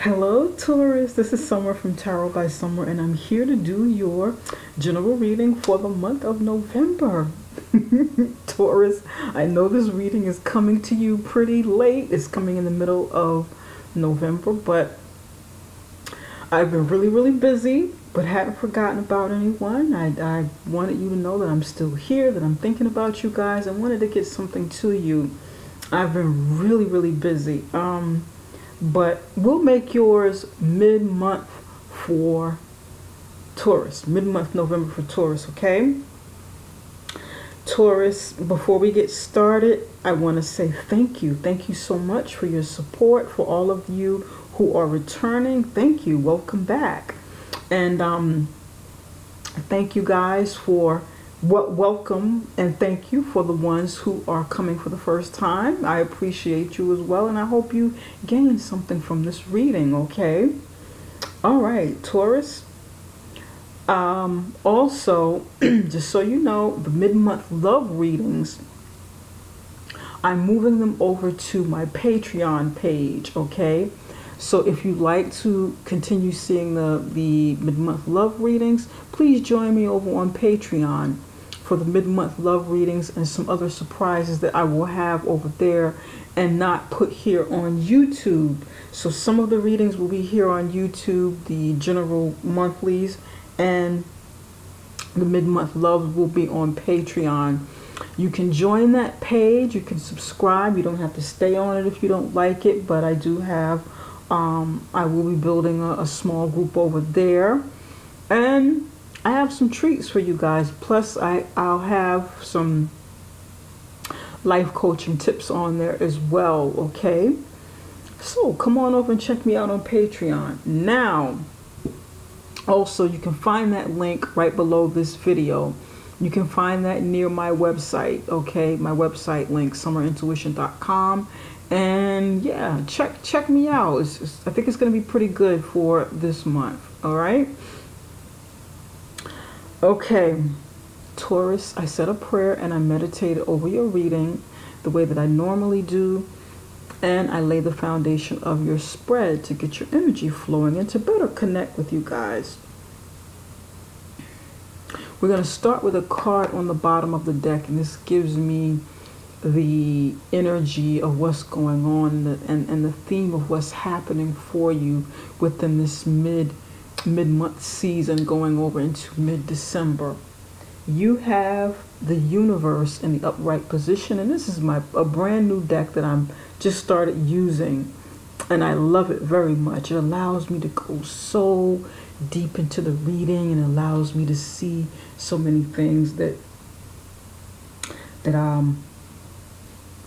Hello, Taurus. This is Summer from Tarot by Summer, and I'm here to do your general reading for the month of November. Taurus, I know this reading is coming to you pretty late. It's coming in the middle of November, but I've been really busy, but hadn't forgotten about anyone. I wanted you to know that I'm still here, that I'm thinking about you guys. I wanted to get something to you. I've been really busy. But we'll make yours mid-month for Taurus. Mid-month November for Taurus, okay? Taurus, before we get started, I want to say thank you. Thank you so much for your support. For all of you who are returning, thank you. Welcome back. And thank you guys for welcome, and thank you for the ones who are coming for the first time. I appreciate you as well, and I hope you gain something from this reading, okay? All right, Taurus. Also, just so you know, the mid-month love readings, I'm moving them over to my Patreon page, okay? So if you'd like to continue seeing the mid-month love readings, please join me over on Patreon for the mid-month love readings and some other surprises that I will have over there and not put here on YouTube. So some of the readings will be here on YouTube, the general monthlies, and the mid-month loves will be on Patreon. You can join that page, you can subscribe. You don't have to stay on it if you don't like it, but I do have I will be building a small group over there, and I have some treats for you guys. Plus I'll have some life coaching tips on there as well, okay? So come on over and check me out on Patreon. Now, also you can find that link right below this video. You can find that near my website, okay? My website link, summerintuition.com. And yeah, check me out. I think it's going to be pretty good for this month, all right? Okay, Taurus, I said a prayer and I meditated over your reading the way that I normally do, and I lay the foundation of your spread to get your energy flowing and to better connect with you guys. We're going to start with a card on the bottom of the deck, and this gives me the energy of what's going on and the theme of what's happening for you within this mid-month season going over into mid-December. You have the universe in the upright position, and this is a brand new deck that I'm just started using, and I love it very much. It allows me to go so deep into the reading, and allows me to see so many things that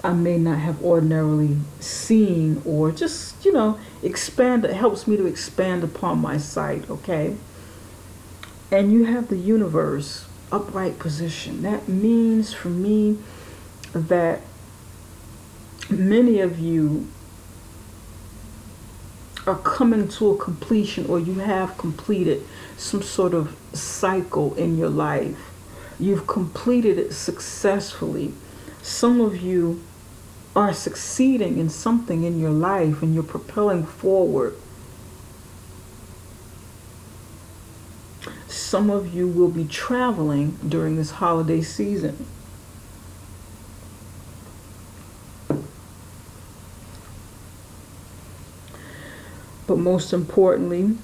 I may not have ordinarily seen, or just, you know, expand. It helps me to expand upon my sight, okay? And you have the universe upright position. That means for me that many of you are coming to a completion, or you have completed some sort of cycle in your life. You've completed it successfully. Some of you are succeeding in something in your life, and you're propelling forward. Some of you will be traveling during this holiday season. But most importantly,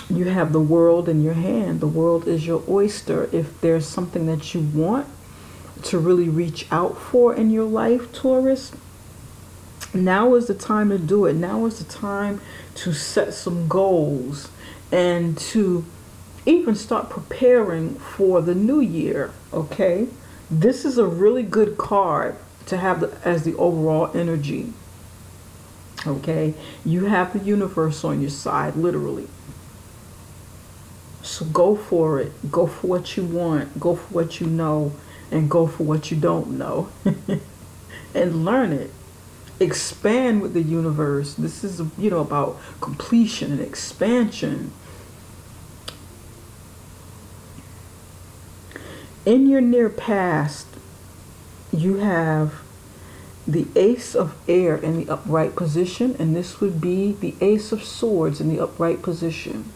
you have the world in your hand. The world is your oyster. If there's something that you want to really reach out for in your life, Taurus, now is the time to do it. Now is the time to set some goals and to even start preparing for the new year, okay? This is a really good card to have as the overall energy, okay? You have the universe on your side, literally. So go for it. Go for what you want. Go for what you know. And go for what you don't know. And learn it. Expand with the universe. This is, you know, about completion and expansion. In your near past, you have the Ace of Air in the upright position, and this would be the Ace of Swords in the upright position.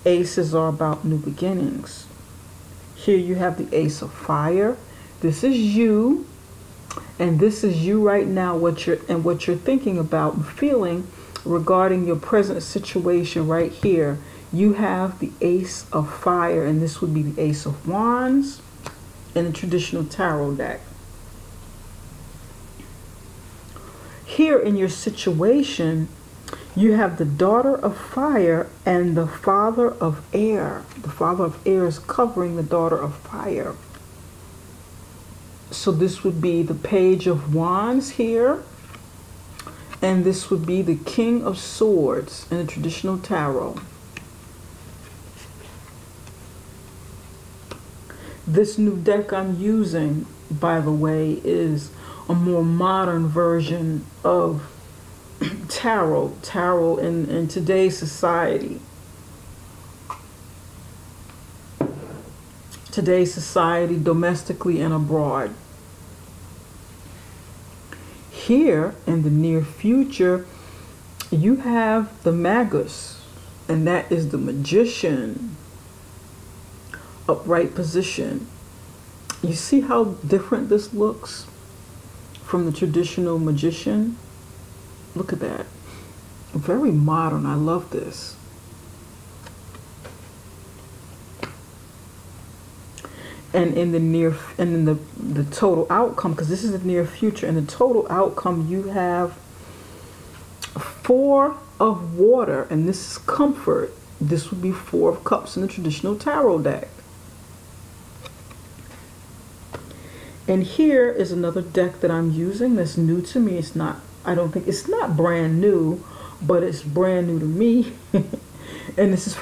Aces are about new beginnings. Here you have the Ace of Fire. This is you, and this is you right now, what you're thinking about and feeling regarding your present situation right here. You have the Ace of Fire, and this would be the Ace of Wands in the traditional tarot deck. Here in your situation, you have the Daughter of Fire and the Father of Air. The Father of Air is covering the Daughter of Fire. So this would be the Page of Wands here. And this would be the King of Swords in the traditional tarot. This new deck I'm using, by the way, is a more modern version of tarot in today's society. Today's society, domestically and abroad. Here in the near future, you have the Magus, and that is the Magician. Upright position. You see how different this looks from the traditional Magician? Look at that. Very modern. I love this. And in the total outcome, because this is the near future, in the total outcome you have 4 of water, and this is comfort. This would be 4 of cups in the traditional tarot deck. And here is another deck that I'm using that's new to me. It's not, I don't think, it's not brand new, but it's brand new to me. And this is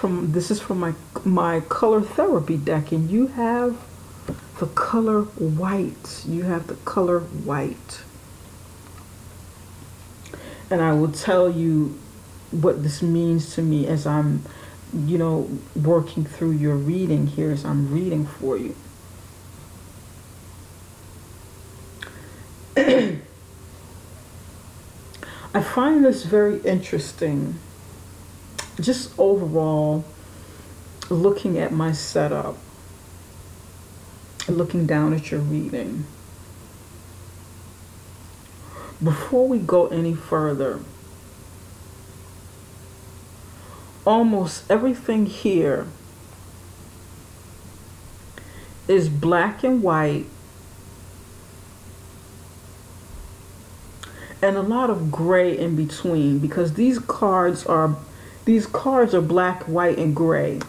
from my color therapy deck, and you have the color white. You have the color white. And I will tell you what this means to me as I'm, working through your reading here, as I'm reading for you. I find this very interesting, just overall, looking at my setup, looking down at your reading. Before we go any further, almost everything here is black and white, and a lot of gray in between, because these cards are black, white, and gray.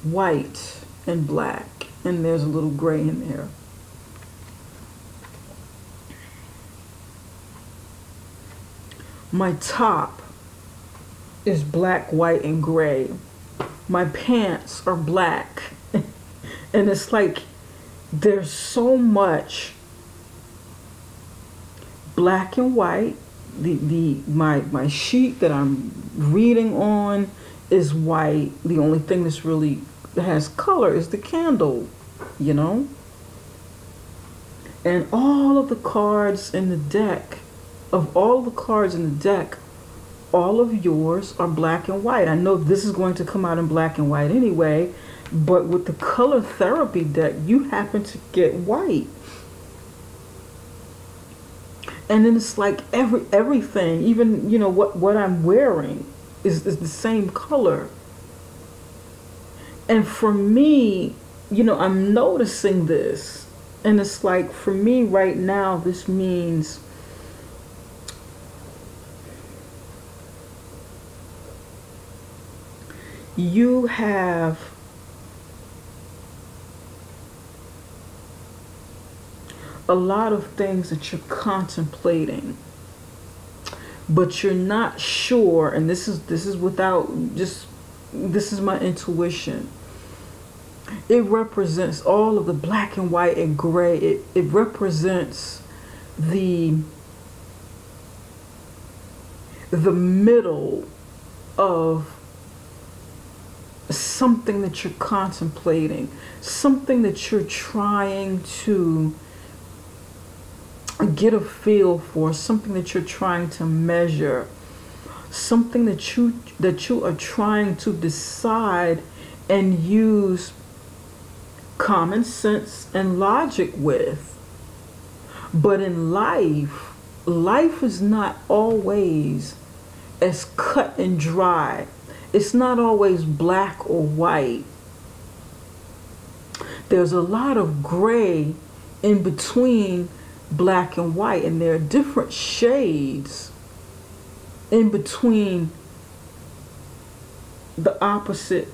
White and black, and there's a little gray in there. My top is black, white, and gray. My pants are black. And it's like there's so much black and white. My sheet that I'm reading on is white. The only thing that's really has color is the candle, And all of the cards in the deck, all of yours are black and white. I know this is going to come out in black and white anyway, but with the color therapy deck, you happen to get white. And then it's like everything, even what I'm wearing is the same color. And for me, I'm noticing this, and it's like, for me right now, this means you have a lot of things that you're contemplating, but you're not sure, and this is my intuition. It represents all of the black and white and gray. It represents the middle of something that you're contemplating, something that you're trying to get a feel for, something that you're trying to measure, something that you are trying to decide and use common sense and logic with. But in life, life is not always as cut and dry. It's not always black or white. There's a lot of gray in between black and white, and there are different shades in between the opposite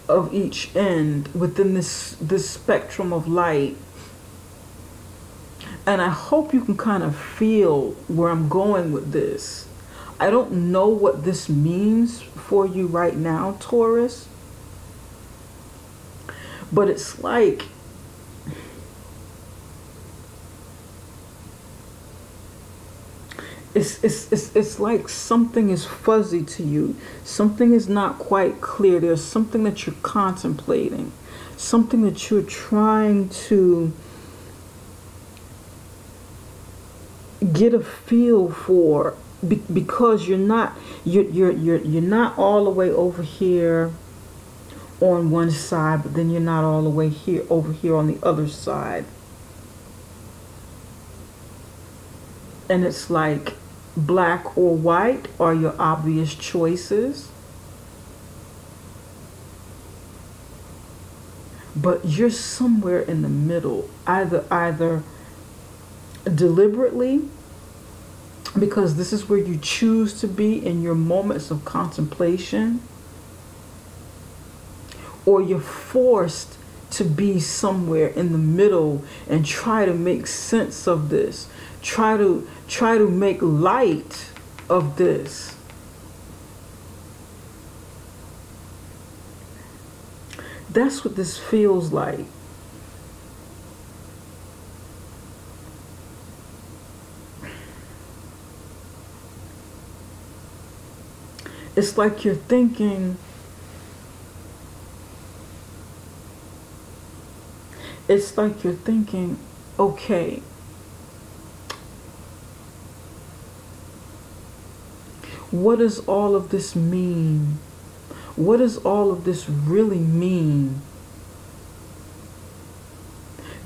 of each end within this spectrum of light. And I hope you can kind of feel where I'm going with this. I don't know what this means for you right now, Taurus, but it's like it's like something is fuzzy to you. Something is not quite clear. There's something that you're contemplating, something that you're trying to get a feel for, because you're not all the way over here on one side, but then you're not all the way over here on the other side. And it's like black or white are your obvious choices, but you're somewhere in the middle, either deliberately, because this is where you choose to be in your moments of contemplation, or you're forced to be somewhere in the middle and try to make sense of this, try to make light of this. That's what this feels like. It's like you're thinking, okay, what does all of this mean? What does all of this really mean?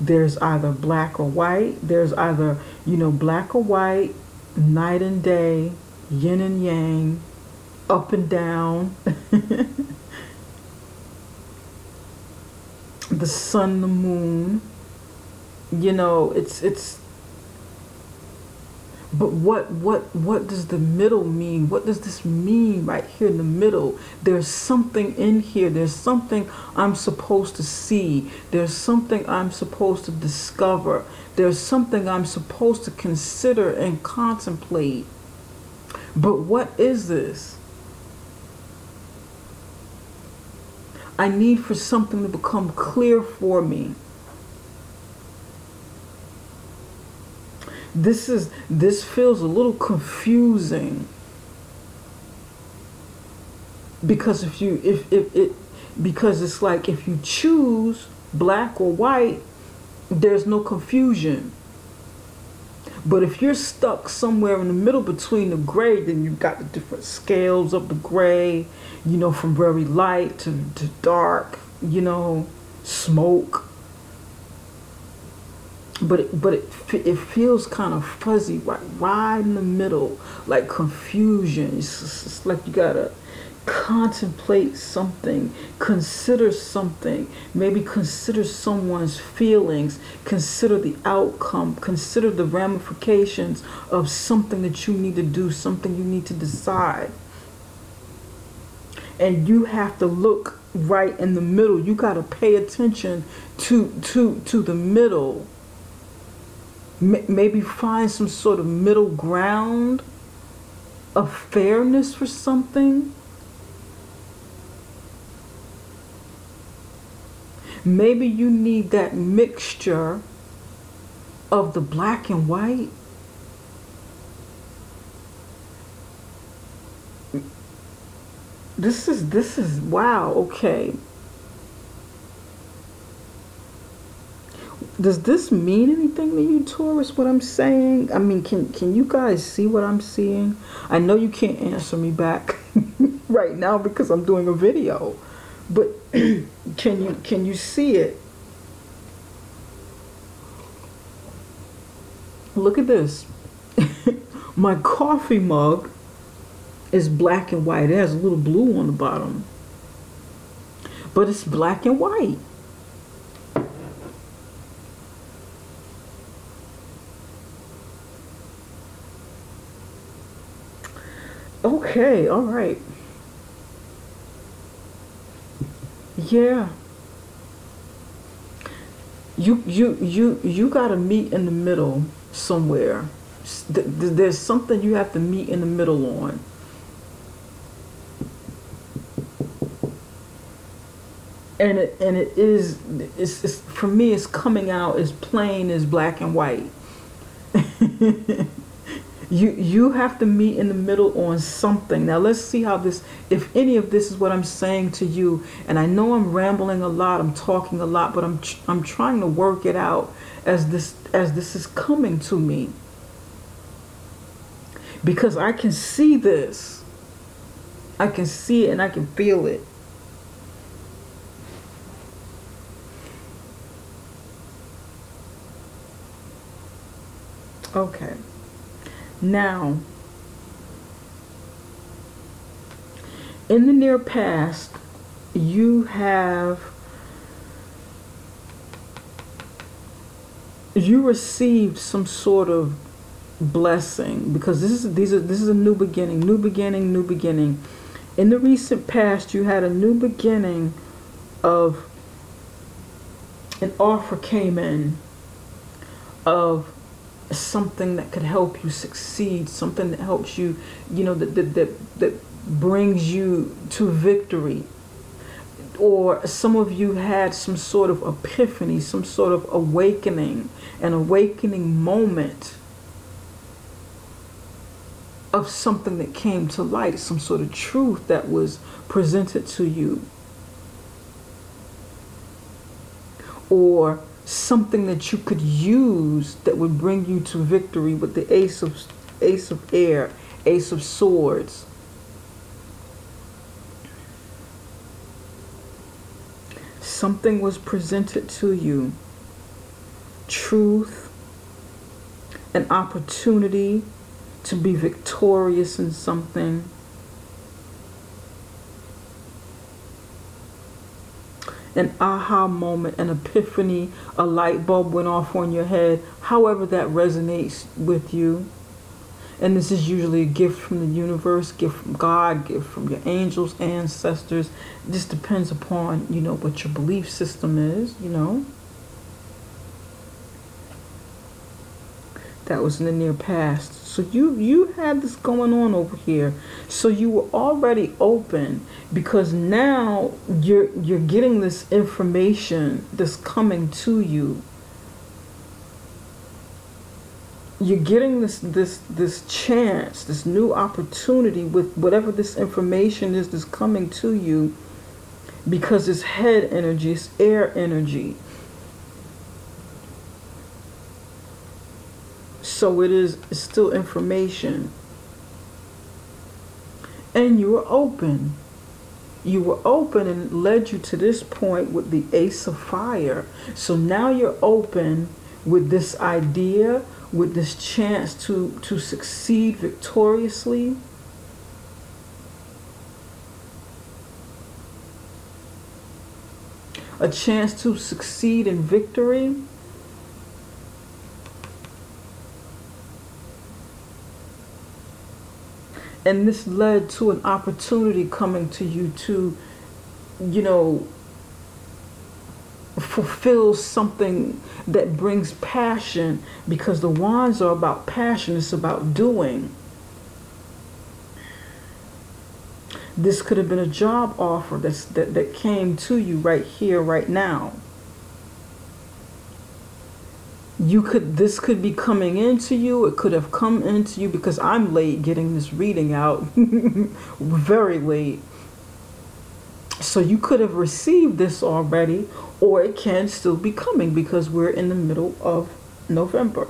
There's either black or white. There's either, black or white, night and day, yin and yang, up and down, the sun, the moon, it's but what does the middle mean? What does this mean right here in the middle? There's something in here. There's something I'm supposed to see. There's something I'm supposed to discover. There's something I'm supposed to consider and contemplate. But what is this? I need for something to become clear for me. This feels a little confusing, because because it's like if you choose black or white, there's no confusion. But if you're stuck somewhere in the middle between the gray, then you've got the different scales of the gray, from very light to dark, smoke. But it feels kind of fuzzy, right in the middle, like confusion. It's like you gotta contemplate something, consider something, maybe consider someone's feelings, consider the outcome, consider the ramifications of something that you need to do, something you need to decide. And you have to look right in the middle. You gotta pay attention to the middle. Maybe find some sort of middle ground of fairness for something. Maybe you need that mixture of the black and white. This is wow. Okay. Does this mean anything to you, Taurus, what I'm saying? I mean, can you guys see what I'm seeing? I know you can't answer me back right now because I'm doing a video. But can you see it? Look at this. My coffee mug is black and white. It has a little blue on the bottom. But it's black and white. Okay, all right. Yeah. You got to meet in the middle somewhere. There's something you have to meet in the middle on. And it is it's for me it's coming out as plain as black and white. You have to meet in the middle on something. Now let's see how this, if any of this is what I'm saying to you. And I know I'm rambling a lot, I'm talking a lot, but I'm trying to work it out as this is coming to me. Because I can see this. I can see it and I can feel it. Okay. Now, in the near past, you received some sort of blessing, because this is a new beginning, new beginning, new beginning. In the recent past, you had a new beginning of an offer came in of something that could help you succeed, something that helps you, that brings you to victory. Or some of you had some sort of epiphany, some sort of awakening, an awakening moment of something that came to light, some sort of truth that was presented to you. Or something that you could use that would bring you to victory with the ace of air, ace of swords. Something was presented to you. Truth, an opportunity to be victorious in something. An aha moment, an epiphany, a light bulb went off on your head, however that resonates with you. And this is usually a gift from the universe, gift from God, gift from your angels, ancestors. It just depends upon, what your belief system is, That was in the near past. So you had this going on over here. So you were already open, because now you're getting this information that's coming to you. You're getting this chance, this new opportunity with whatever this information is that's coming to you, because it's head energy, it's air energy. So it's still information. And you were open. You were open, and it led you to this point with the ace of fire. So now you're open with this idea, with this chance to succeed victoriously. A chance to succeed in victory. And this led to an opportunity coming to you to, fulfill something that brings passion, because the wands are about passion. It's about doing. This could have been a job offer that came to you right here, right now. This could be coming into you. It could have come into you, because I'm late getting this reading out, very late. So you could have received this already, or it can still be coming because we're in the middle of November.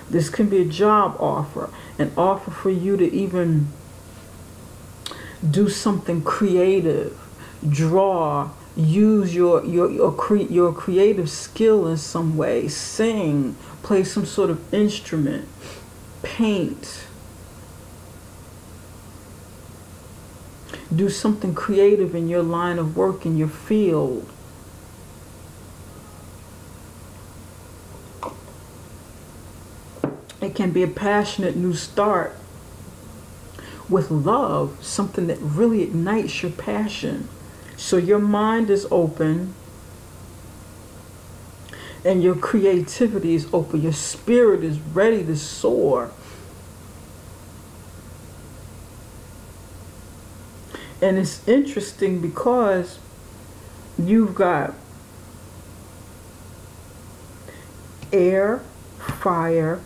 This can be a job offer, an offer for you to even do something creative, draw, use your creative skill in some way, sing, play some sort of instrument, paint. Do something creative in your line of work, in your field. It can be a passionate new start with love, something that really ignites your passion. So your mind is open and your creativity is open. Your spirit is ready to soar. And it's interesting because you've got air, fire,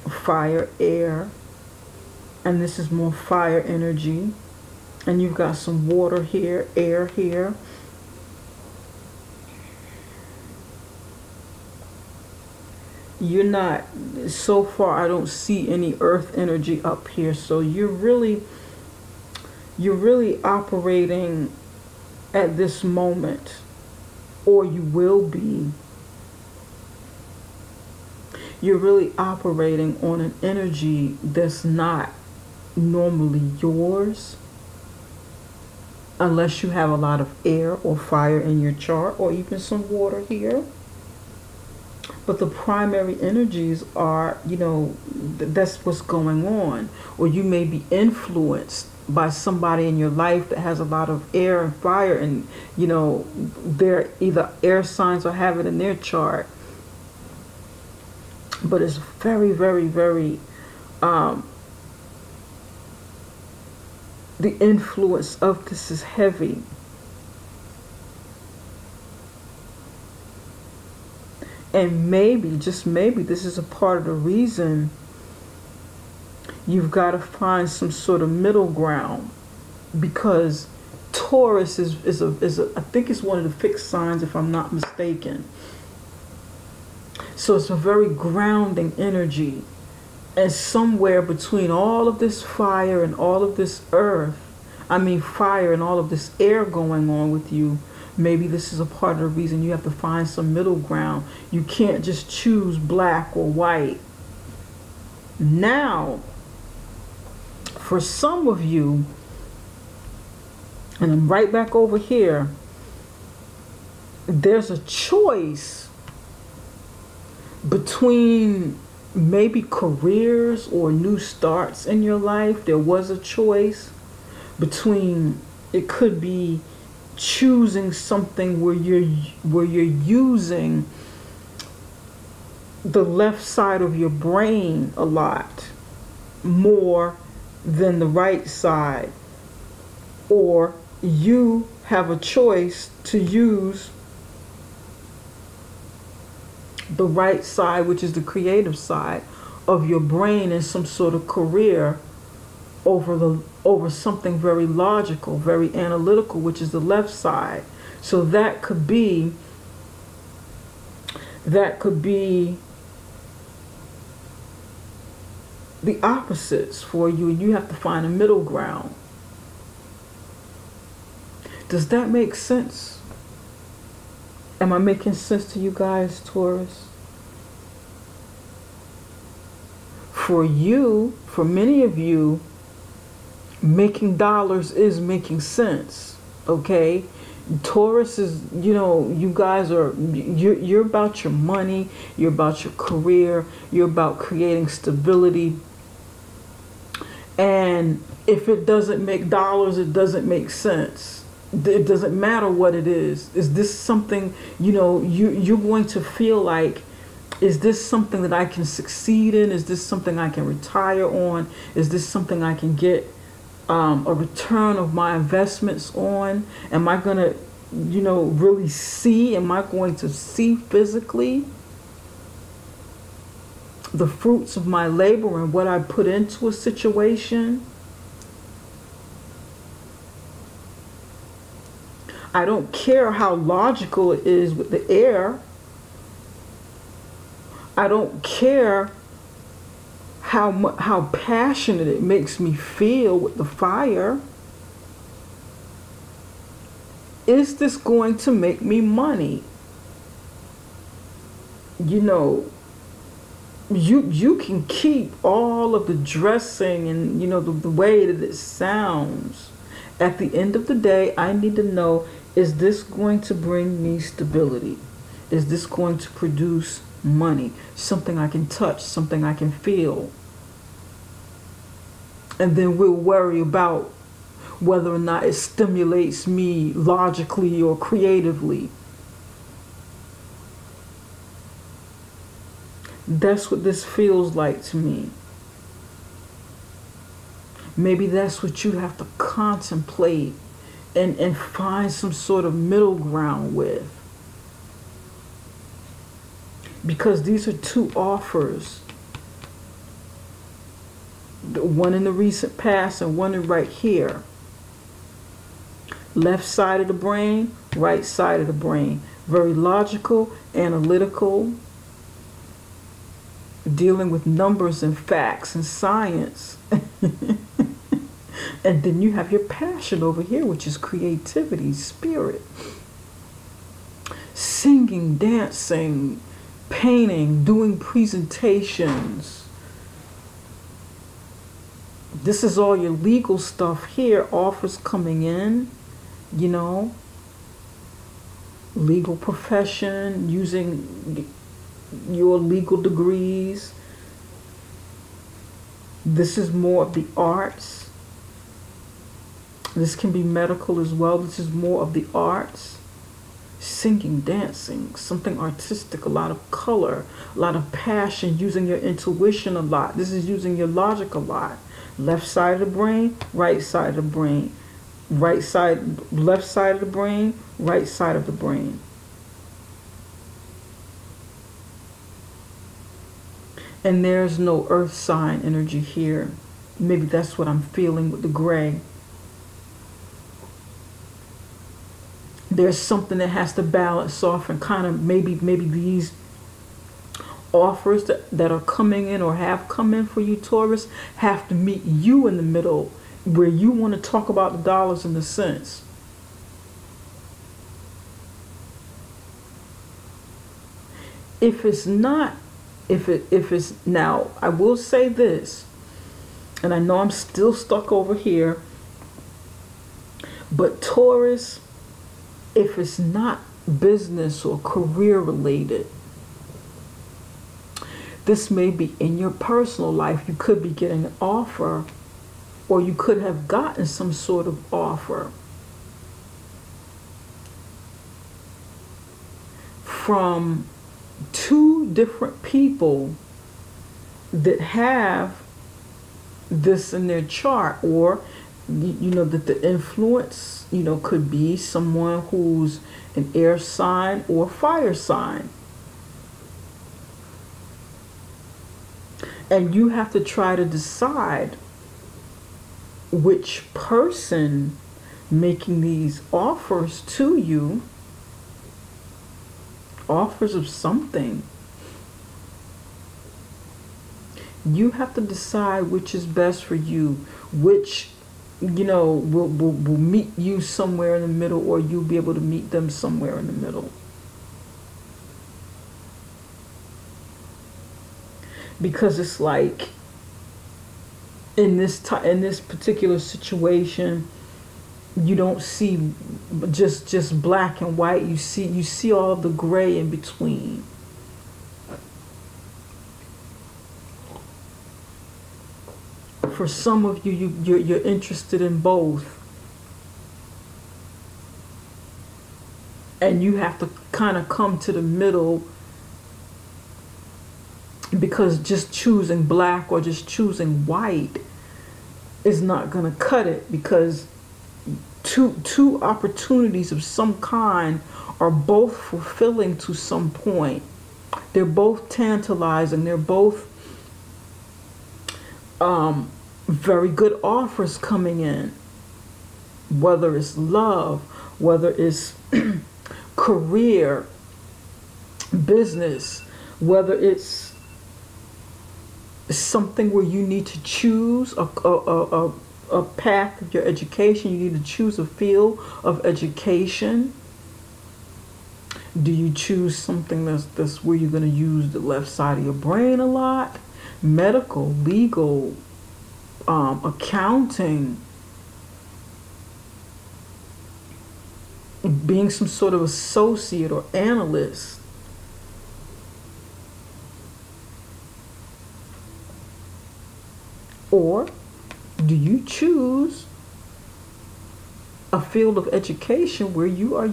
fire, air, and this is more fire energy. And you've got some water here, air here. You're not, so far I don't see any earth energy up here. So you're really operating at this moment, or you will be. You're really operating on an energy that's not normally yours, unless you have a lot of air or fire in your chart, or even some water here. But the primary energies are, that's what's going on. Or you may be influenced by somebody in your life that has a lot of air and fire, and they're either air signs or have it in their chart. But it's very, very, very the influence of this is heavy. And maybe, just maybe, this is a part of the reason you've got to find some sort of middle ground, because Taurus is I think it's one of the fixed signs, if I'm not mistaken. So it's a very grounding energy. And somewhere between all of this fire and all of this fire and all of this air going on with you, maybe this is a part of the reason you have to find some middle ground. You can't just choose black or white. Now, for some of you, and I'm right back over here, there's a choice between maybe careers or new starts in your life. There was a choice between, it could be choosing something where you're using the left side of your brain a lot more than the right side, or you have a choice to use the right side, which is the creative side of your brain, in some sort of career over something very logical, very analytical, which is the left side. So that could be the opposites for you, and you have to find a middle ground. Does that make sense? Am I making sense to you guys, Taurus? For you, for many of you, making dollars is making sense, okay? Taurus is, you guys are, you're about your money, you're about your career, you're about creating stability. And if it doesn't make dollars, it doesn't make sense. It doesn't matter what it is. Is this something, you're going to feel like, is this something that I can succeed in? Is this something I can retire on? Is this something I can get a return of my investments on? Am I going to, really see? Am I going to see physically the fruits of my labor and what I put into a situation? I don't care how logical it is with the air. I don't care how passionate it makes me feel with the fire. Is this going to make me money? You know, you can keep all of the dressing and, you know, the way that it sounds. At the end of the day, I need to know, is this going to bring me stability? Is this going to produce money? Something I can touch, something I can feel. And then we'll worry about whether or not it stimulates me logically or creatively. That's what this feels like to me. Maybe that's what you have to contemplate and find some sort of middle ground with. Because these are two offers. One in the recent past and one right here. Left side of the brain, right side of the brain. Very logical, analytical, dealing with numbers and facts and science. And then you have your passion over here, which is creativity, spirit. Singing, dancing, painting, doing presentations. This is all your legal stuff here, offers coming in, you know. Legal profession, using your legal degrees. This is more of the arts. This can be medical as well. This is more of the arts. Singing, dancing, something artistic, a lot of color, a lot of passion, using your intuition a lot. This is using your logic a lot. Left side of the brain, right side of the brain. Right side, left side of the brain, right side of the brain. And there's no earth sign energy here. Maybe that's what I'm feeling with the gray. There's something that has to balance off, and kind of maybe these offers that are coming in or have come in for you, Taurus, have to meet you in the middle, where you want to talk about the dollars and the cents. If it's not, if it's now, I will say this, and I know I'm still stuck over here, but Taurus, if it's not business or career related, this may be in your personal life. You could be getting an offer, or you could have gotten some sort of offer from two different people that have this in their chart, or you know, that the influence, you know, could be someone who's an air sign or fire sign. And you have to try to decide which person making these offers to you, offers of something, you have to decide which is best for you, which, you know, will meet you somewhere in the middle, or you'll be able to meet them somewhere in the middle. Because it's like, in this particular situation, you don't see just black and white. You see all the gray in between. For some of you, you're interested in both, and you have to kind of come to the middle, because just choosing black or just choosing white is not going to cut it, because two opportunities of some kind are both fulfilling to some point. They're both tantalizing. They're both very good offers coming in, whether it's love, whether it's career, business, whether it's something where you need to choose a path of your education, you need to choose a field of education. Do you choose something that's where you're going to use the left side of your brain a lot? Medical, legal, accounting, being some sort of associate or analyst. Or do you choose a field of education where you are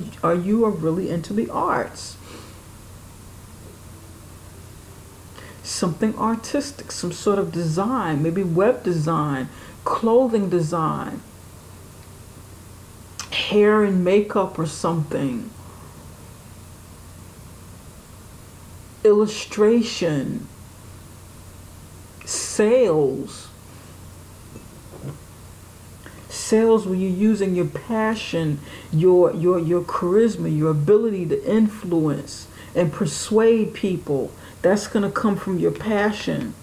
really into the arts? Something artistic, some sort of design, maybe web design, clothing design, hair and makeup or something, illustration, sales where you're using your passion, your charisma, your ability to influence and persuade people. That's going to come from your passion.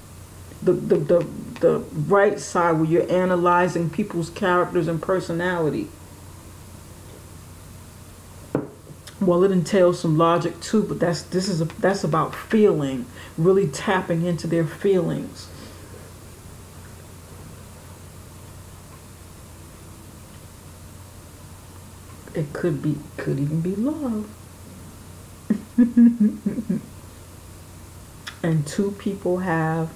The right side where you're analyzing people's characters and personality. Well, it entails some logic too, but that's about feeling, really tapping into their feelings. It could even be love. And two people have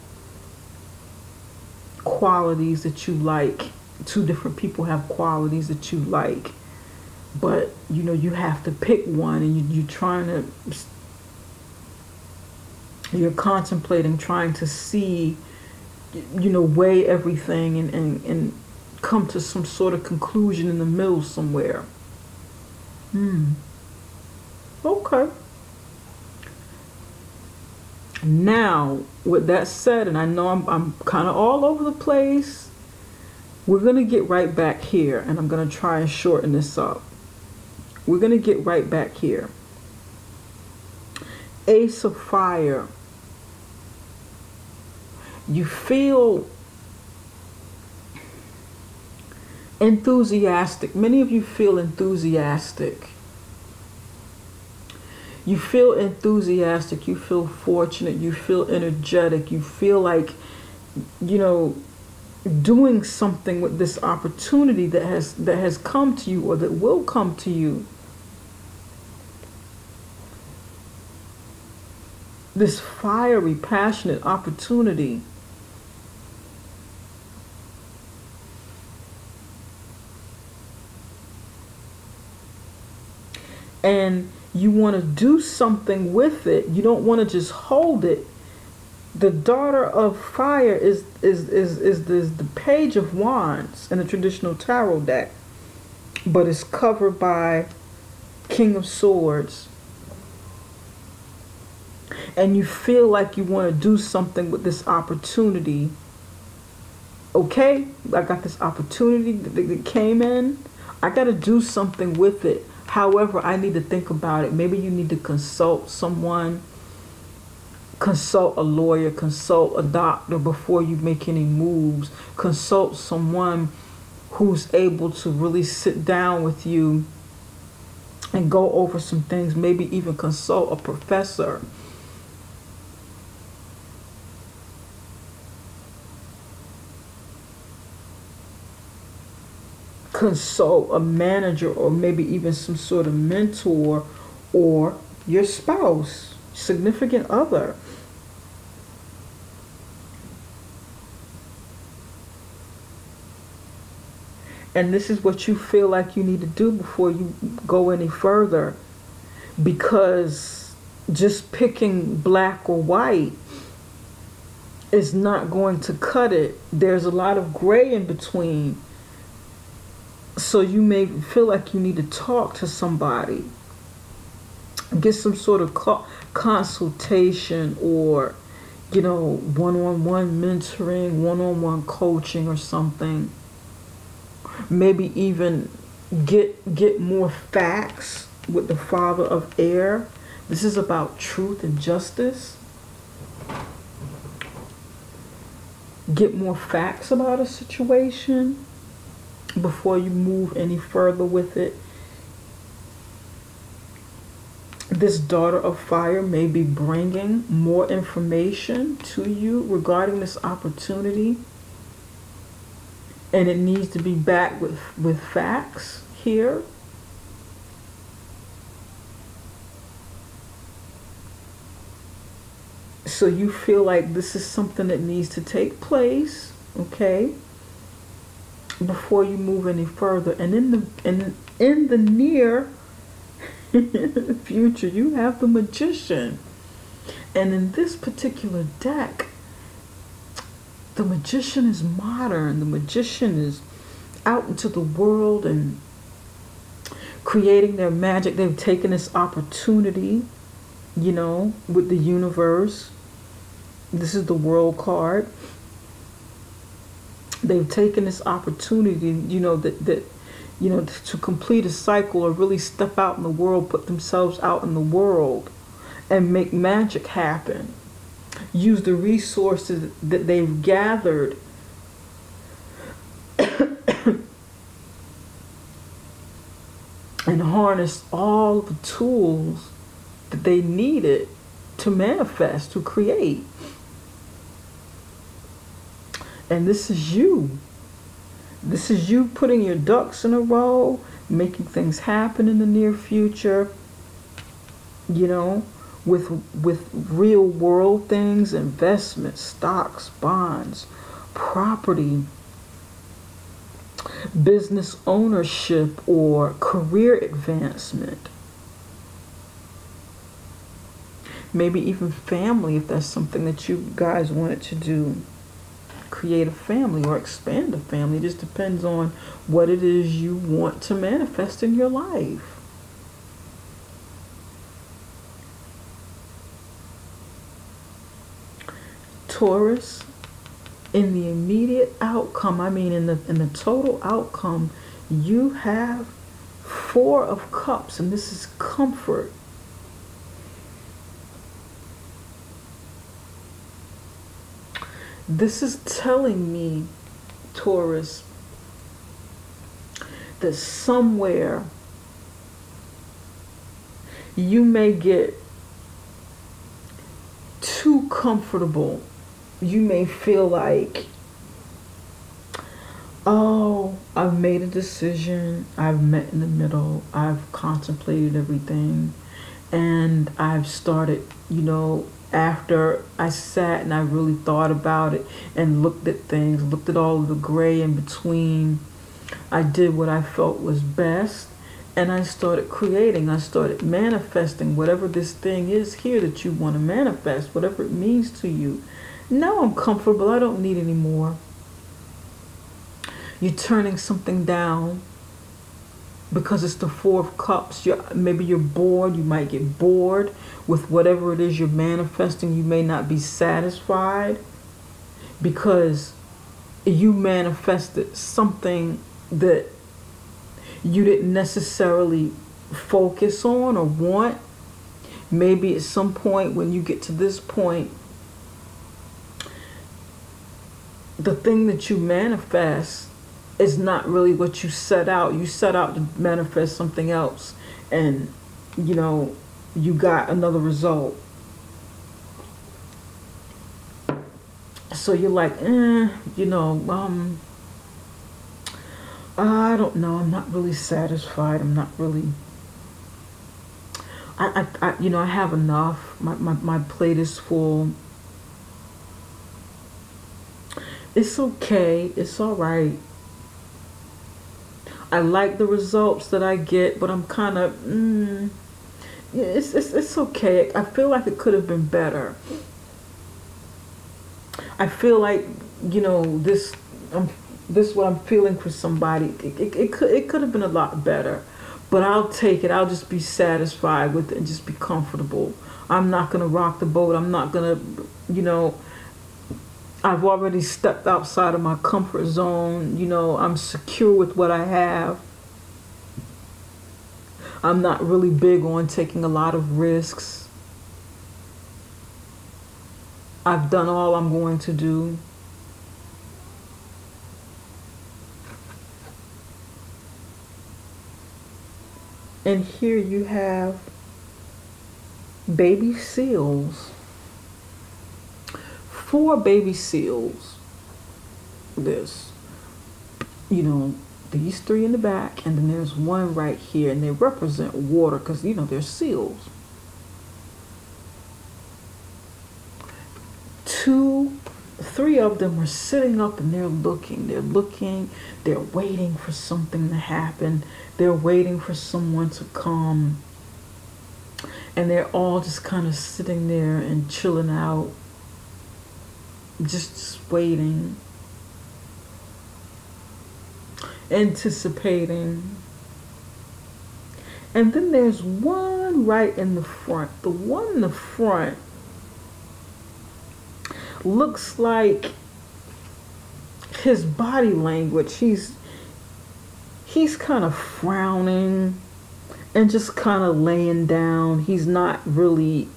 qualities that you like. Two different people have qualities that you like. But, you have to pick one, and you're contemplating, trying to see, weigh everything and come to some sort of conclusion in the middle somewhere. Okay. Now, with that said, and I know I'm kind of all over the place, we're going to get right back here, and I'm going to try and shorten this up. We're going to get right back here. Ace of Fire. You feel enthusiastic. Many of you feel enthusiastic. You feel enthusiastic. You feel fortunate. You feel energetic. You feel like, doing something with this opportunity that has come to you or that will come to you. This fiery, passionate opportunity. And you want to do something with it. You don't want to just hold it. The Daughter of Fire is the Page of Wands in the traditional tarot deck, but it's covered by King of Swords. And you feel like you want to do something with this opportunity. Okay, I got this opportunity that came in. I got to do something with it. However, I need to think about it. Maybe you need to consult someone. Consult a lawyer, consult a doctor before you make any moves. Consult someone who's able to really sit down with you and go over some things. Maybe even consult a professor. Consult a manager or maybe even some sort of mentor or your spouse, significant other. And this is what you feel like you need to do before you go any further. Because just picking black or white is not going to cut it. There's a lot of gray in between. So you may feel like you need to talk to somebody. Get some sort of consultation or, one-on-one mentoring, one-on-one coaching or something. Maybe even get more facts with the Father of Air. This is about truth and justice. Get more facts about a situation before you move any further with it. This daughter of fire may be bringing more information to you regarding this opportunity, and it needs to be backed with facts here. So you feel like this is something that needs to take place, okay, before you move any further. And in the near future, you have the Magician. And in this particular deck, the Magician is modern. The Magician is out into the world and creating their magic. They've taken this opportunity, you know, with the universe. This is the World card. They've taken this opportunity, you know, to complete a cycle or really step out in the world, put themselves out in the world and make magic happen. Use the resources that they've gathered and harness all the tools that they needed to manifest, to create. And this is you. This is you putting your ducks in a row, making things happen in the near future, you know, with real world things, investments, stocks, bonds, property, business ownership, or career advancement. Maybe even family, if that's something that you guys wanted to do. Create a family or expand a family. It just depends on what it is you want to manifest in your life. Taurus, in the immediate outcome, I mean in the total outcome, you have 4 of Cups, and this is comfort. This is telling me, Taurus, that somewhere you may get too comfortable. You may feel like, oh, I've made a decision, I've met in the middle, I've contemplated everything, and I've started, you know, after I sat and I really thought about it and looked at things, looked at all of the gray in between, I did what I felt was best, and I started creating, I started manifesting whatever this thing is here that you want to manifest, whatever it means to you. Now I'm comfortable, I don't need any more. You're turning something down because it's the 4 of Cups. Maybe you're bored. You might get bored with whatever it is you're manifesting. You may not be satisfied because you manifested something that you didn't necessarily focus on or want. Maybe at some point when you get to this point, the thing that you manifest is not really what you set out. You set out to manifest something else, and you know, you got another result. So you're like, you know, I don't know, I'm not really satisfied. I'm not really, you know, I have enough. My plate is full. It's okay, it's all right. I like the results that I get, but I'm kind of, yeah, it's okay. I feel like it could have been better. I feel like, you know, this what I'm feeling for somebody, it could have been a lot better, but I'll take it. I'll just be satisfied with it and just be comfortable. I'm not gonna rock the boat. I'm not gonna, you know, I've already stepped outside of my comfort zone. You know, I'm secure with what I have. I'm not really big on taking a lot of risks. I've done all I'm going to do. And here you have baby seals. 4 baby seals. There's, these 3 in the back, and then there's 1 right here, and they represent water because, they're seals. 3 of them are sitting up and they're looking, they're waiting for something to happen. They're waiting for someone to come. And they're all just kind of sitting there and chilling out, just waiting, anticipating. And then there's 1 right in the front. The one in the front looks like his body language, he's kind of frowning and just kind of laying down. He's not really,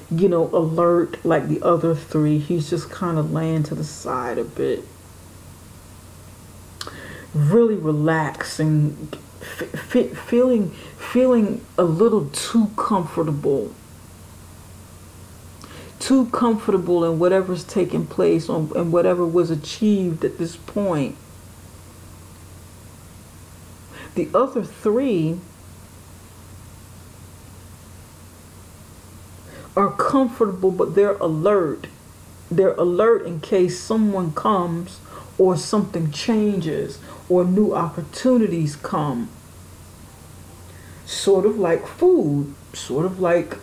alert like the other 3. He's just kind of laying to the side a bit, really relaxing, feeling a little too comfortable in whatever's taking place and whatever was achieved at this point. The other 3 are comfortable, but they're alert. They're alert in case someone comes or something changes or new opportunities come. Sort of like food, sort of like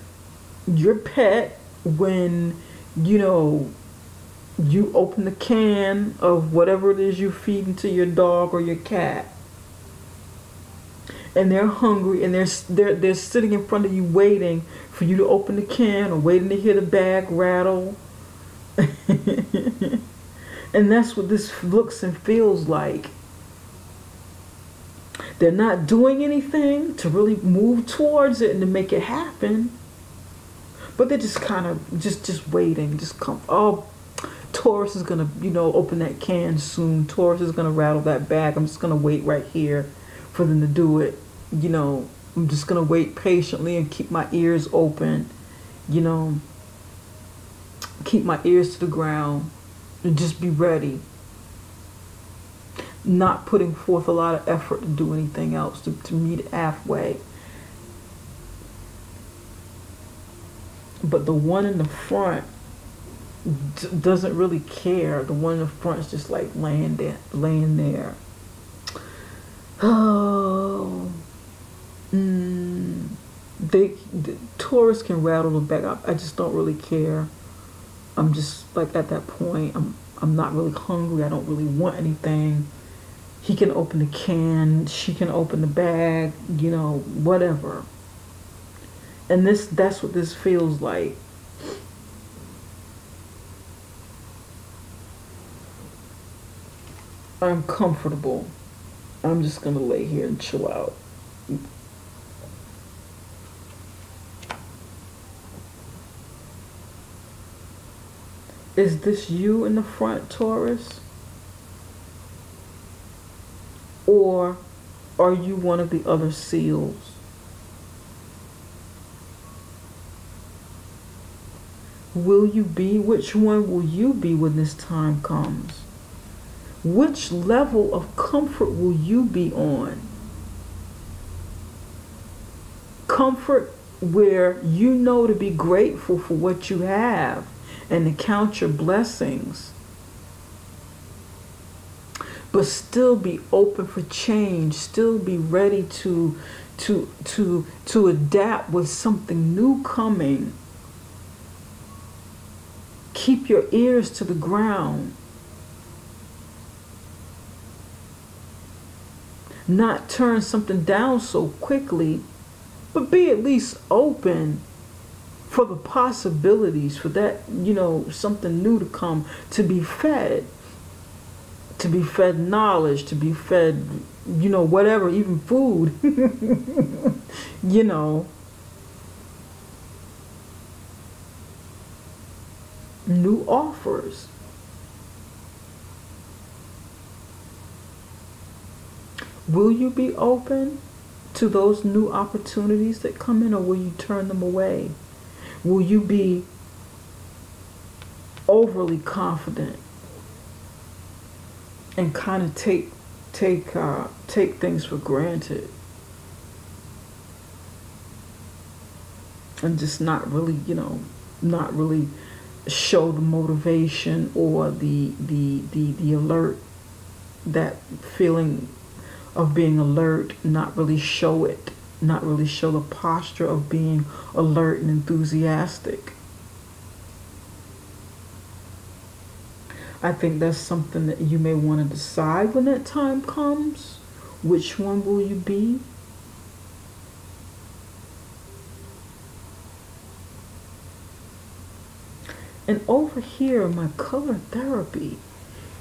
your pet when, you open the can of whatever it is you're feeding to your dog or your cat. And they're hungry and they're sitting in front of you waiting for you to open the can or waiting to hear the bag rattle. And that's what this looks and feels like. They're not doing anything to really move towards it and to make it happen. But they're just kind of just waiting. Just come. Oh, Taurus is going to, open that can soon. Taurus is going to rattle that bag. I'm just going to wait right here for them to do it. I'm just going to wait patiently and keep my ears open. Keep my ears to the ground and just be ready. Not putting forth a lot of effort to do anything else, to meet halfway. But the one in the front doesn't really care. The one in the front is just like laying there. Oh, Taurus can rattle the bag. I just don't really care. I'm just like at that point. I'm not really hungry. I don't really want anything. He can open the can. She can open the bag. Whatever. And that's what this feels like. I'm comfortable. I'm just going to lay here and chill out. Is this you in the front, Taurus? Or are you one of the other seals? Which one will you be when this time comes? Which level of comfort will you be on? Comfort where you know to be grateful for what you have and to count your blessings, but still be open for change, still be ready to adapt with something new coming. Keep your ears to the ground. Not turn something down so quickly, but be at least open for the possibilities, for that, something new to come, to be fed, to be fed knowledge, to be fed, whatever, even food, new offers. Will you be open to those new opportunities that come in, or will you turn them away? Will you be overly confident and kind of take things for granted and just not really show the motivation or the alert, that feeling of being alert, not really show it, not really show the posture of being alert and enthusiastic? I think that's something that you may want to decide when that time comes. Which one will you be? And over here, my color therapy,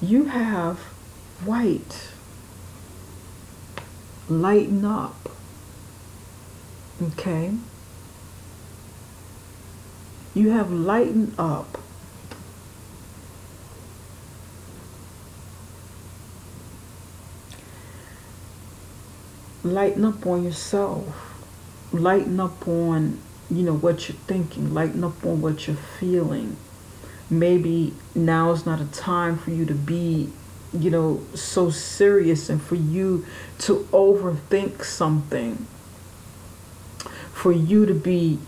you have white. Lighten up. Okay? You have lighten up. Lighten up on yourself. Lighten up on, what you're thinking. Lighten up on what you're feeling. Maybe now is not a time for you to be, so serious, and for you to overthink something. For you to be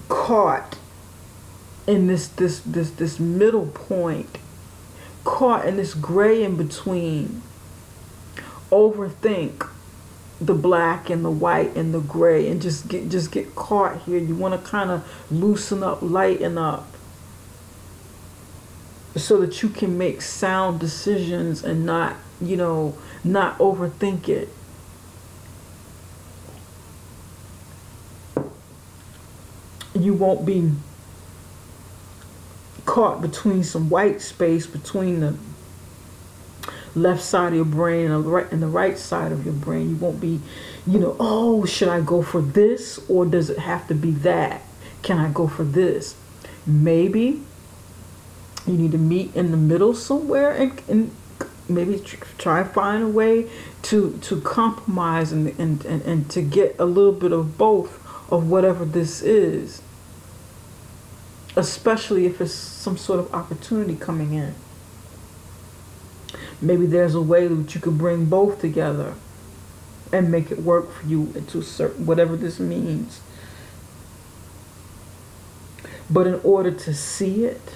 caught in this middle point. Caught in this gray in between. Overthink the black and the white and the gray, and just get caught here. You want to kind of loosen up, lighten up, so that you can make sound decisions and not overthink it. You won't be caught between some white space between the left side of your brain and the right side of your brain. You won't be, oh, should I go for this, or does it have to be that? Can I go for this? Maybe you need to meet in the middle somewhere, and maybe try to find a way to compromise and to get a little bit of both of whatever this is, especially if it's some sort of opportunity coming in. Maybe there's a way that you could bring both together and make it work for you into certain, whatever this means. But in order to see it,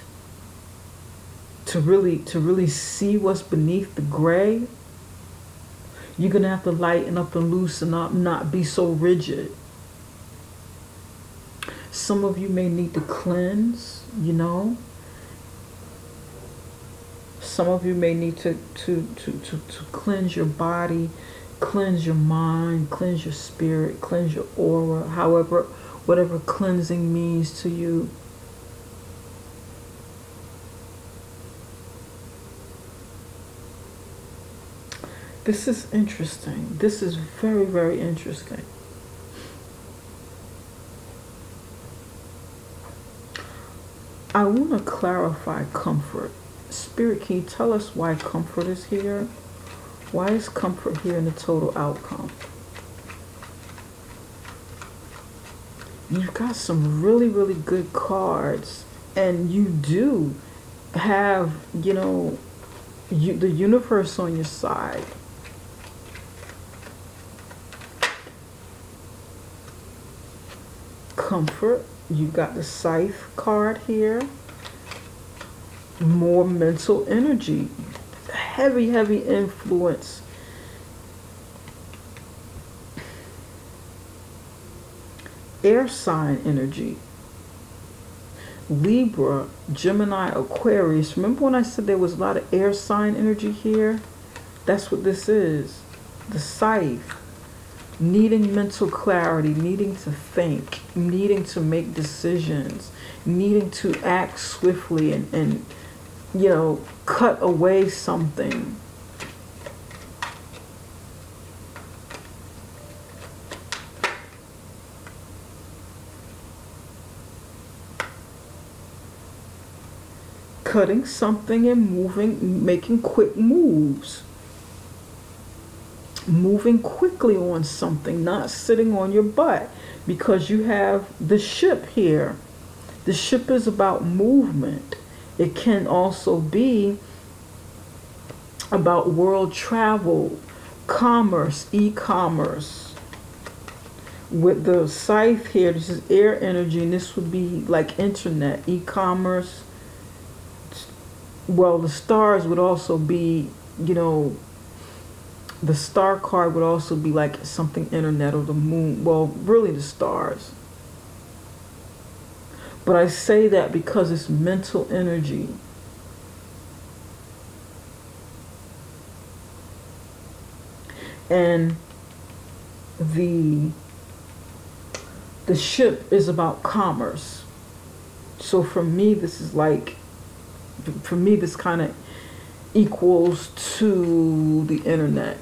to really see what's beneath the gray, you're gonna have to lighten up and loosen up, not be so rigid. Some of you may need to cleanse, Some of you may need to cleanse your body, cleanse your mind, cleanse your spirit, cleanse your aura, whatever cleansing means to you. This is interesting. This is very, very interesting. I want to clarify comfort. Spirit, can you tell us why comfort is here? Why is comfort here in the total outcome? You've got some really, really good cards, and you do have, the universe on your side. Comfort. You've got the Scythe card here. More mental energy. Heavy, heavy influence. Air sign energy. Libra, Gemini, Aquarius. Remember when I said there was a lot of air sign energy here? That's what this is. The Scythe. Needing mental clarity, needing to think, needing to make decisions, needing to act swiftly and cut away something. cutting something and moving, making quick moves. Moving quickly on something, not sitting on your butt, because you have the ship here. The ship is about movement. It can also be about world travel, commerce, e-commerce. With the scythe here, this is air energy, and this would be like internet, e-commerce. Well, the stars would also be, you know, the star card would also be like something internet, or the moon. Well, really the stars. But I say that because it's mental energy. And the ship is about commerce. So for me, this is like, for me, this kind of equals to the internet.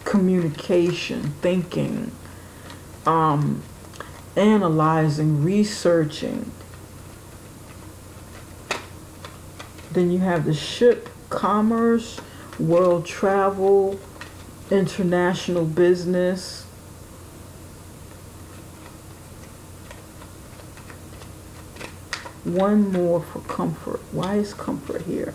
Communication, thinking, analyzing, researching. Then you have the ship, commerce, world travel, international business. One more for comfort. Why is comfort here?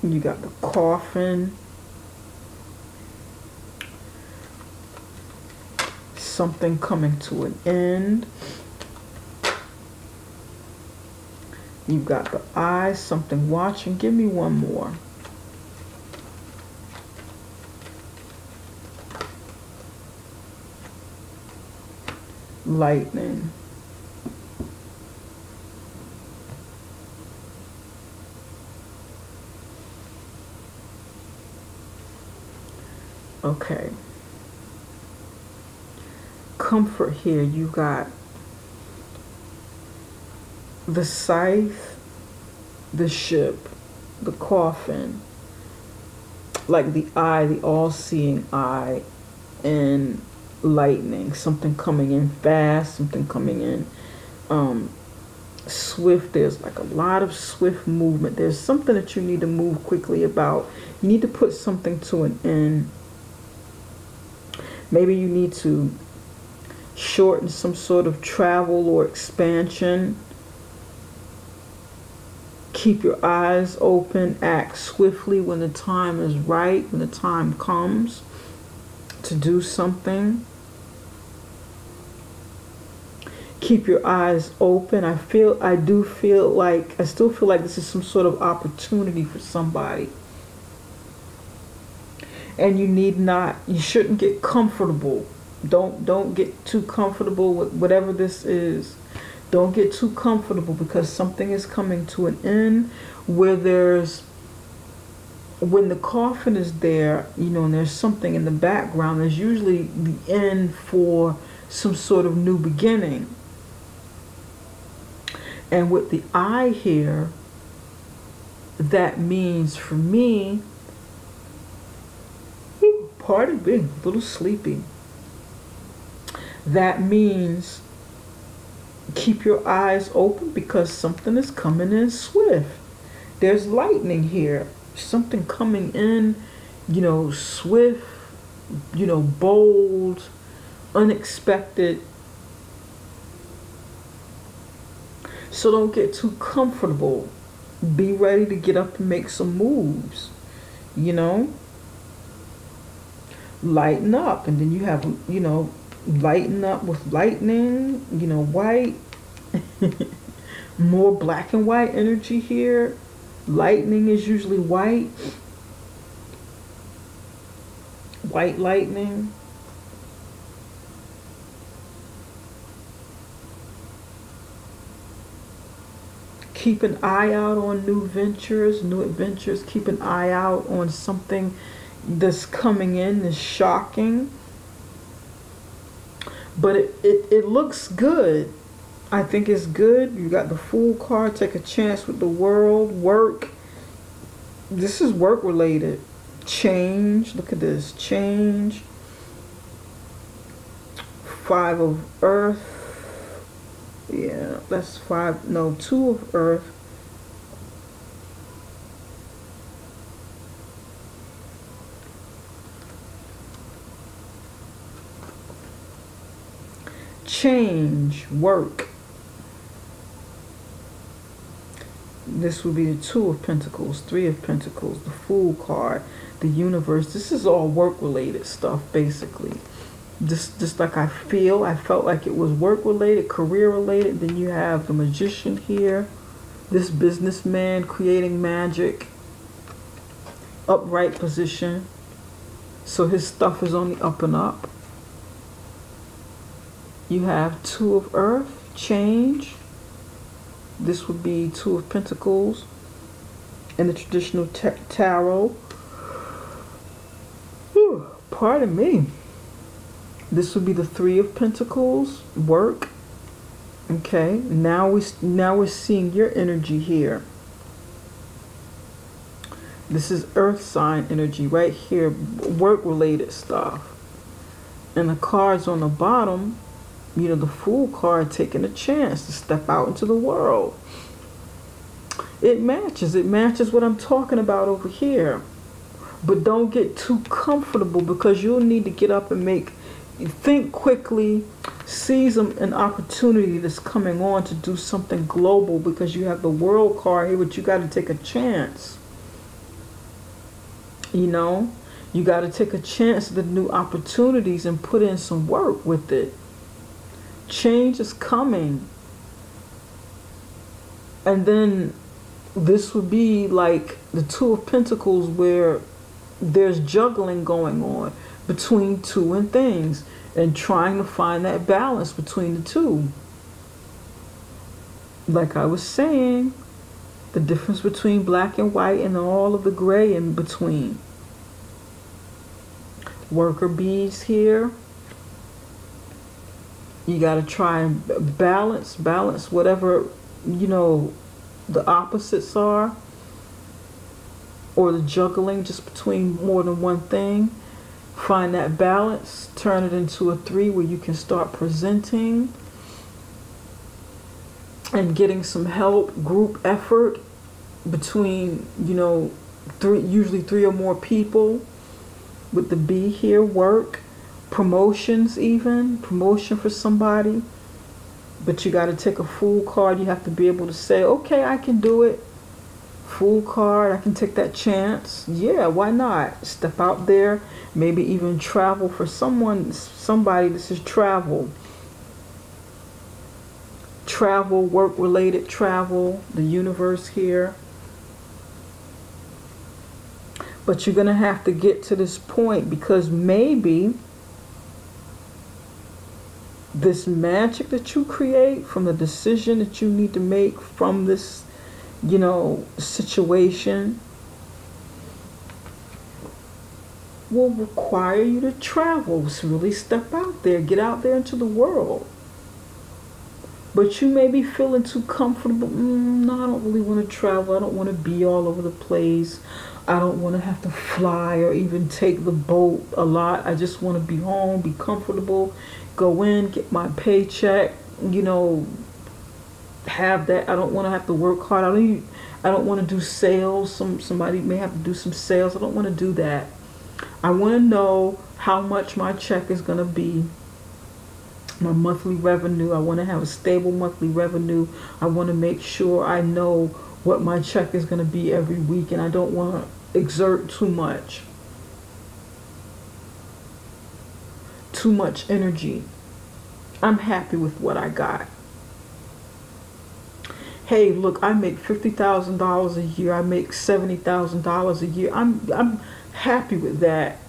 You got the coffin. Something coming to an end. You've got the eyes, something watching. Give me one more. Lightning. Okay. Comfort here, you got the scythe, the ship, the coffin, like the eye, the all-seeing eye, and lightning, something coming in fast, something coming in swift. There's like a lot of swift movement. There's something that you need to move quickly about. You need to put something to an end. Maybe you need to shorten some sort of travel or expansion. Keep your eyes open. Act swiftly when the time is right, when the time comes to do something. Keep your eyes open. I still feel like this is some sort of opportunity for somebody. And you shouldn't get comfortable. Don't get too comfortable with whatever this is. Don't get too comfortable, because something is coming to an end where when the coffin is there, you know, and there's something in the background, there's usually the end for some sort of new beginning. And with the eye here, that means for me, pardon me, a little sleepy. That means keep your eyes open, because something is coming in swift. There's lightning here. Something coming in, you know, swift, you know, bold, unexpected. So don't get too comfortable. Be ready to get up and make some moves, you know. Lighten up. And then you have, you know, lighten up with lightning, you know, white. More black and white energy here. Lightning is usually white. White lightning. Keep an eye out on new ventures, new adventures. Keep an eye out on something that's coming in, that's shocking. But it looks good. I think it's good. You got the Fool card. Take a chance with the world. Work. This is work related. Change. Look at this. Change. Five of Earth. Yeah, that's five. No, two of Earth. Change. Work. This would be the Two of Pentacles, Three of Pentacles, the Fool card, the Universe. This is all work related stuff, basically. Just like I felt like it was work related, career related. Then you have the Magician here, this businessman creating magic, upright position. So his stuff is on the up and up. You have Two of Earth, change. This would be Two of Pentacles in the traditional tarot. Whew, pardon me. This would be the Three of Pentacles, work. Okay, now we're seeing your energy here. This is earth sign energy right here, work related stuff. And the cards on the bottom, you know, the Fool card, taking a chance to step out into the world. It matches what I'm talking about over here. But don't get too comfortable, because you'll need to get up and think quickly, seize an opportunity that's coming on to do something global, because you have the World card here, but you got to take a chance. You know, you got to take a chance at the new opportunities and put in some work with it. Change is coming. And then this would be like the Two of Pentacles, where there's juggling going on between two and things, and trying to find that balance between the two. Like I was saying, the difference between black and white and all of the gray in between. Worker bees here. You got to try and balance whatever, you know, the opposites are, or the juggling just between more than one thing. Find that balance, turn it into a three where you can start presenting and getting some help, group effort between, you know, usually three or more people. With the B here, work, promotions, even promotion for somebody. But you got to take a Fool card. You have to be able to say, okay, I can do it. Fool card, I can take that chance. Yeah, why not? Step out there, maybe even travel for somebody. This is travel. Travel, work related travel, the Universe here. But you're going to have to get to this point, because maybe this magic that you create from the decision that you need to make from this, you know, situation will require you to travel, so really step out there, get out there into the world. But you may be feeling too comfortable. No, I don't really want to travel. I don't want to be all over the place. I don't want to have to fly or even take the boat a lot. I just want to be home, be comfortable, go in, get my paycheck, you know, have that. I don't want to have to work hard. I don't want to do sales. Somebody may have to do some sales. I don't want to do that. I want to know how much my check is going to be, my monthly revenue. I want to have a stable monthly revenue. I want to make sure I know what my check is going to be every week, and I don't want to exert too much energy. I'm happy with what I got. Hey, look, I make $50,000 a year. I make $70,000 a year. I'm happy with that.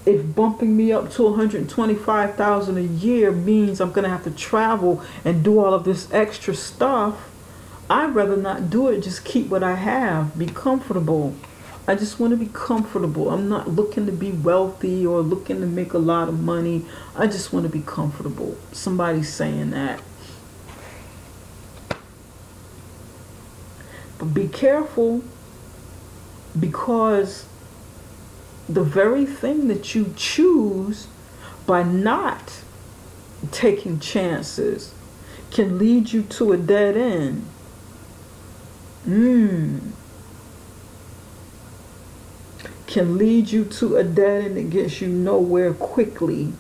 If bumping me up to $125,000 a year means I'm gonna have to travel and do all of this extra stuff, I'd rather not do it. Just keep what I have. Be comfortable. I just want to be comfortable. I'm not looking to be wealthy or looking to make a lot of money. I just want to be comfortable. Somebody's saying that. But be careful, because the very thing that you choose by not taking chances can lead you to a dead end. Can lead you to a dead end that gets you nowhere quickly.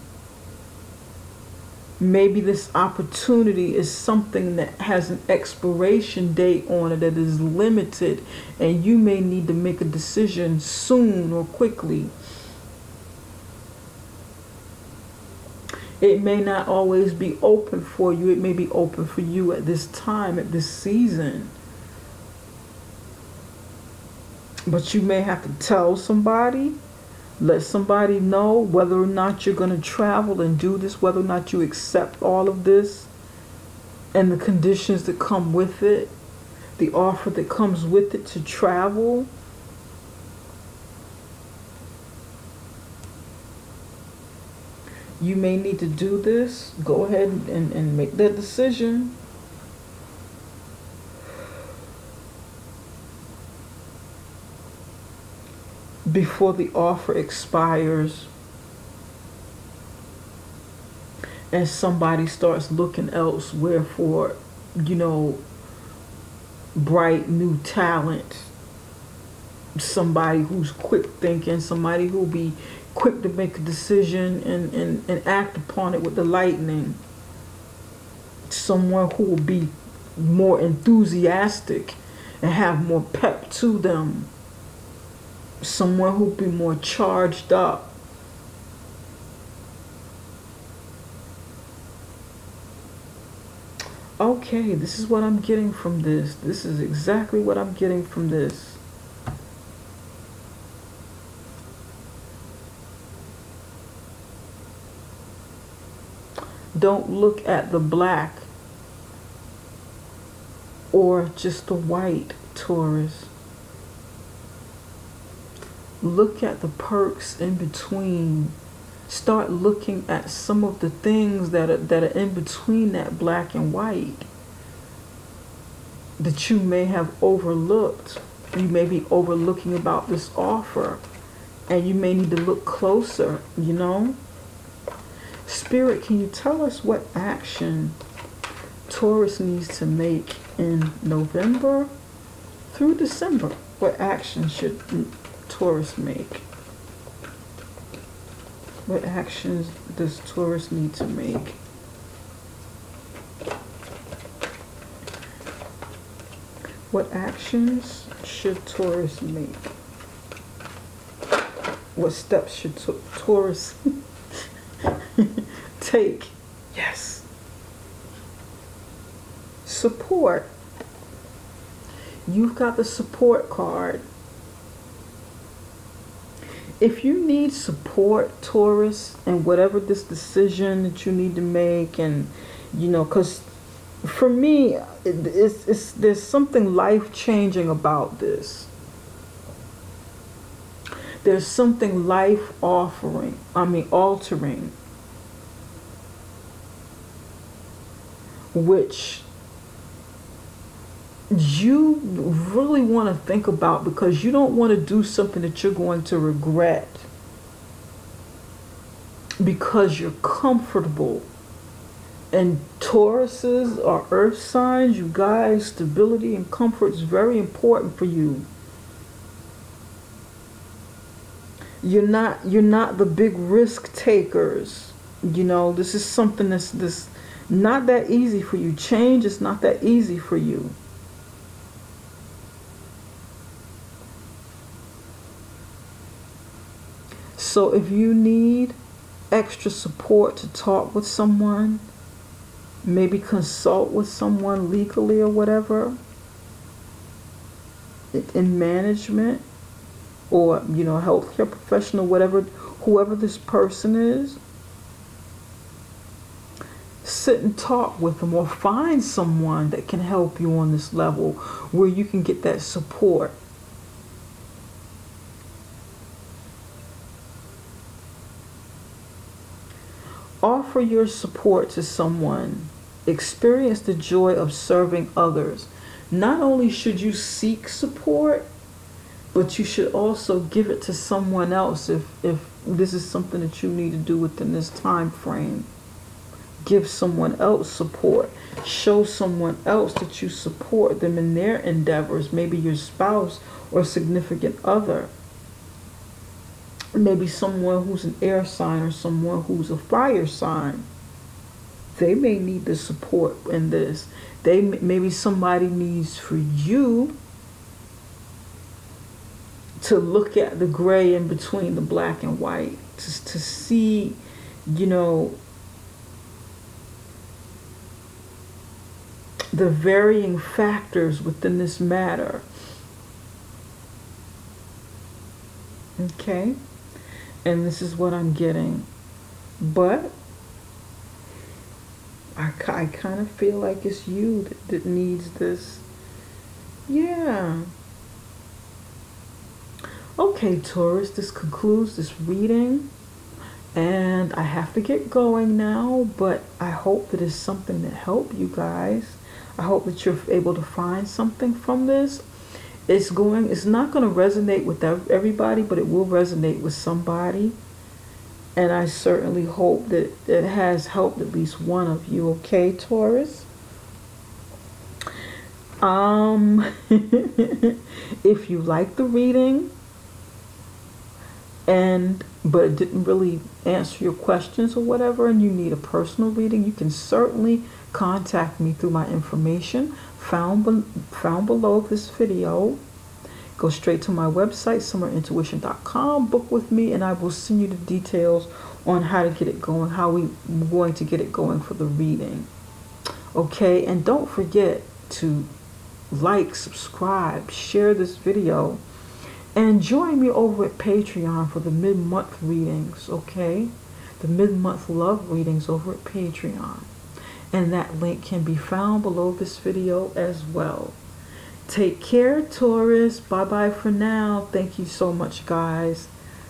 Maybe this opportunity is something that has an expiration date on it that is limited, and you may need to make a decision soon or quickly. It may not always be open for you. It may be open for you at this time, at this season. But you may have to tell somebody, let somebody know whether or not you're going to travel and do this, whether or not you accept all of this and the conditions that come with it, the offer that comes with it to travel. You may need to do this. Go ahead and make that decision. Before the offer expires and somebody starts looking elsewhere for, bright new talent, somebody who's quick thinking, somebody who'll be quick to make a decision and act upon it with the lightning, someone who will be more enthusiastic and have more pep to them, someone who'll be more charged up. Okay, this is what I'm getting from this. This is exactly what I'm getting from this. Don't look at the black or just the white, Taurus. Look at the perks in between. Start looking at some of the things that are in between that black and white that you may have overlooked. You may be overlooking about this offer, and you may need to look closer, Spirit, can you tell us what action Taurus needs to make in November through December? What action should Taurus make? What actions does Taurus need to make? What actions should Taurus make? What steps should Taurus take? Yes. Support. You've got the support card. If you need support, Taurus, and whatever this decision that you need to make, and because for me, there's something life-changing about this. There's something altering, which you really want to think about, because you don't want to do something that you're going to regret because you're comfortable. And Tauruses are earth signs. You guys, stability and comfort is very important for you. You're not the big risk takers. This is something that's not that easy for you. Change is not that easy for you. So if you need extra support to talk with someone, maybe consult with someone legally or whatever, in management, or healthcare professional, whoever this person is, sit and talk with them, or find someone that can help you on this level where you can get that support. Offer your support to someone. Experience the joy of serving others. not only should you seek support, but you should also give it to someone else if this is something that you need to do within this time frame. Give someone else support. Show someone else that you support them in their endeavors. Maybe your spouse or significant other. Maybe someone who's an air sign or someone who's a fire sign. They may need the support in this. Maybe somebody needs for you to look at the gray in between the black and white, to see, you know, the varying factors within this matter. Okay? And this is what I'm getting. But I kind of feel like it's you that needs this. Yeah. Okay, Taurus, this concludes this reading. And I have to get going now, but I hope that it's something that helped you guys. I hope that you're able to find something from this. It's not going to resonate with everybody, but it will resonate with somebody. And I certainly hope that it has helped at least one of you. Okay, Taurus? If you like the reading, but it didn't really answer your questions or whatever, and you need a personal reading, you can certainly contact me through my information found below this video. Go straight to my website, summerintuition.com, book with me, and I will send you the details on how to get it going, how we're going to get it going for the reading. Okay, and don't forget to like, subscribe, share this video, and join me over at Patreon for the mid-month readings, okay? The mid-month love readings over at Patreon. And that link can be found below this video as well. Take care, Taurus. Bye-bye for now. Thank you so much, guys.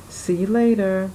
See you later.